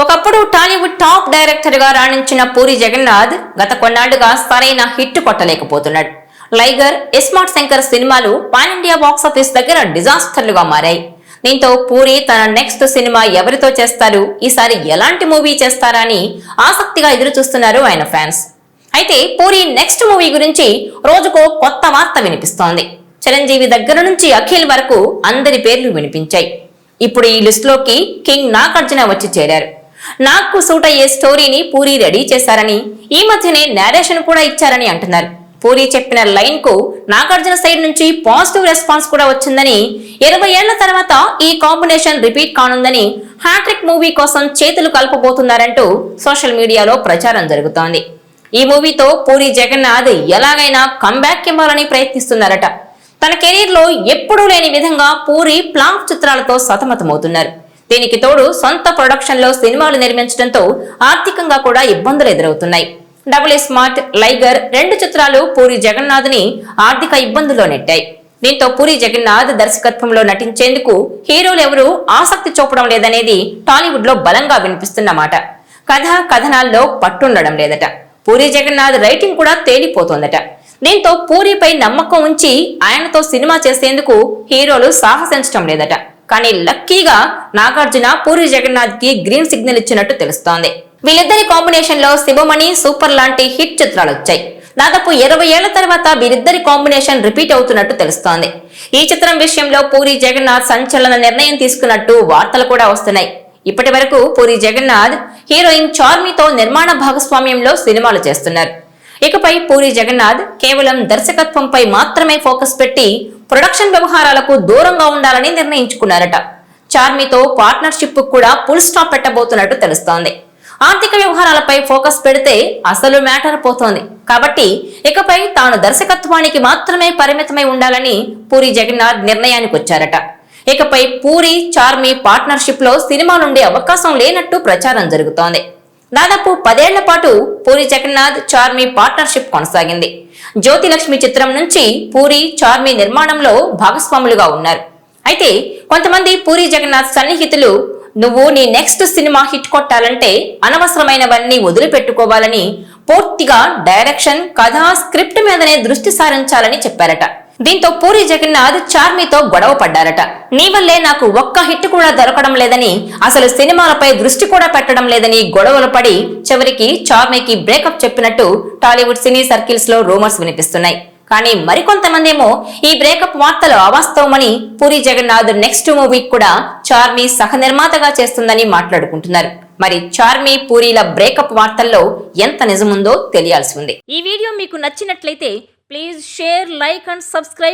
ఒకప్పుడు Tollywood top director గా రాణించిన పూరి జగన్నాథ్ గత కొన్నాళ్లుగా సరైన హిట్ కొట్టలేకపోతున్నాడు. లైగర్, ఇస్మార్ట్ శంకర్ సినిమాలు పాన్ ఇండియా బాక్సాఫీస్ దగ్గర డిజాస్టర్లుగా మారాయి. దీంతో పూరి తన నెక్స్ట్ సినిమా ఎవరితో చేస్తారు, ఈసారి ఎలాంటి మూవీ చేస్తారా అని ఆసక్తిగా ఎదురు చూస్తున్నారు ఆయన ఫ్యాన్స్. అయితే పూరి నెక్స్ట్ మూవీ గురించి రోజుకో కొత్త వార్త వినిపిస్తోంది. చిరంజీవి దగ్గర నుంచి అఖిల్ వరకు అందరి పేర్లు వినిపించాయి. ఇప్పుడు ఈ లిస్ట్ లోకి కింగ్ నాగార్జున వచ్చి చేరారు. నాకు సూట్ అయ్యే స్టోరీని పూరి రెడీ చేశారని, ఈ మధ్యనే నేరేషన్ కూడా ఇచ్చారని అంటున్నారు. పూరి చెప్పిన లైన్ కు నాగార్జున సైడ్ నుంచి పాజిటివ్ రెస్పాన్స్ కూడా వచ్చిందని, 20 ఏళ్ల తర్వాత ఈ కాంబినేషన్ రిపీట్ కానుందని, హ్యాట్రిక్ మూవీ కోసం చేతులు కలపబోతున్నారంటూ సోషల్ మీడియాలో ప్రచారం జరుగుతోంది. ఈ మూవీతో పూరి జగన్నాథ్ ఎలాగైనా కంబ్యాక్ ఇవ్వాలని ప్రయత్నిస్తున్నారట. తన కెరీర్ లో ఎప్పుడూ లేని విధంగా పూరి ఫ్లాప్ చిత్రాలతో సతమతమవుతున్నారు. దీనికి తోడు సొంత ప్రొడక్షన్ లో సినిమాలు నిర్మించడంతో ఆర్థికంగా కూడా ఇబ్బందులు ఎదురవుతున్నాయి. డబుల్ స్మార్ట్, లైగర్ 2 చిత్రాలు పూరి జగన్నాథ్ ని ఆర్థిక ఇబ్బందుల్లో నెట్టాయి. దీంతో పూరి జగన్నాథ్ దర్శకత్వంలో నటించేందుకు హీరోలు ఎవరూ ఆసక్తి చూపడం లేదనేది టాలీవుడ్ లో బలంగా వినిపిస్తున్న మాట. కథనాల్లో పట్టుండడం లేదట. పూరి జగన్నాథ్ రైటింగ్ కూడా తేలిపోతోందట. దీంతో పూరిపై నమ్మకం ఉంచి ఆయనతో సినిమా చేసేందుకు హీరోలు సాహసించడం లేదట. కానీ లక్కీగా నాగార్జున పూరి జగన్నాథ్ కి గ్రీన్ సిగ్నల్ ఇచ్చినట్టు తెలుస్తోంది. వీళ్ళిద్దరి కాంబినేషన్ లో శివమణి, సూపర్ లాంటి హిట్ చిత్రాలు వచ్చాయి. దాదాపు 20 ఏళ్ల తర్వాత వీరిద్దరి కాంబినేషన్ రిపీట్ అవుతున్నట్టు తెలుస్తోంది. ఈ చిత్రం విషయంలో పూరి జగన్నాథ్ సంచలన నిర్ణయం తీసుకున్నట్టు వార్తలు కూడా వస్తున్నాయి. ఇప్పటి వరకు పూరి జగన్నాథ్ హీరోయిన్ చార్మితో నిర్మాణ భాగస్వామ్యంలో సినిమాలు చేస్తున్నారు. ఇకపై పూరి జగన్నాథ్ కేవలం దర్శకత్వంపై మాత్రమే ఫోకస్ పెట్టి ప్రొడక్షన్ వ్యవహారాలకు దూరంగా ఉండాలని నిర్ణయించుకున్నారట. చార్మితో పార్ట్నర్షిప్ కూడా ఫుల్ స్టాప్ పెట్టబోతున్నట్టు తెలుస్తోంది. ఆర్థిక వ్యవహారాలపై ఫోకస్ పెడితే అసలు మ్యాటర్ పోతోంది. కాబట్టి ఇకపై తాను దర్శకత్వానికి మాత్రమే పరిమితమై ఉండాలని పూరి జగన్నాథ్ నిర్ణయానికి వచ్చారట. ఇకపై పూరి, చార్మి పార్ట్నర్షిప్ లో సినిమాలుండే అవకాశం లేనట్టు ప్రచారం జరుగుతోంది. దాదాపు 10 ఏళ్ల పాటు పూరి జగన్నాథ్, చార్మి పార్ట్నర్షిప్ కొనసాగింది. జ్యోతిలక్ష్మి చిత్రం నుంచి పూరి, చార్మి నిర్మాణంలో భాగస్వాములుగా ఉన్నారు. అయితే కొంతమంది పూరి జగన్నాథ్ సన్నిహితులు నువ్వు నీ నెక్స్ట్ సినిమా హిట్ కొట్టాలంటే అనవసరమైనవన్నీ వదిలిపెట్టుకోవాలని, పూర్తిగా డైరెక్షన్, కథ, స్క్రిప్ట్ మీదనే దృష్టి సారించాలని చెప్పారట. దీంతో పూరి జగన్నాథ్ చార్మితో గొడవ పడ్డారట. నీ వల్లే నాకు ఒక్క హిట్ కూడా దొరకడం లేదని, అసలు సినిమాలపై దృష్టి కూడా పెట్టడం లేదని గొడవలు పడి చివరికి చార్మికి బ్రేకప్ చెప్పినట్టు టాలీవుడ్ సినీ సర్కిల్స్ లో రూమర్స్ వినిపిస్తున్నాయి. కానీ మరికొంతమంది ఏమో ఈ బ్రేకప్ వార్తలు అవాస్తవమని, పూరి జగన్నాథ్ నెక్స్ట్ మూవీకి కూడా చార్మి సహ నిర్మాతగా చేస్తుందని మాట్లాడుకుంటున్నారు. మరి చార్మి, పూరిల బ్రేకప్ వార్తల్లో ఎంత నిజముందో తెలియాల్సి ఉంది. ఈ వీడియో మీకు నచ్చినట్లయితే please share, like and subscribe.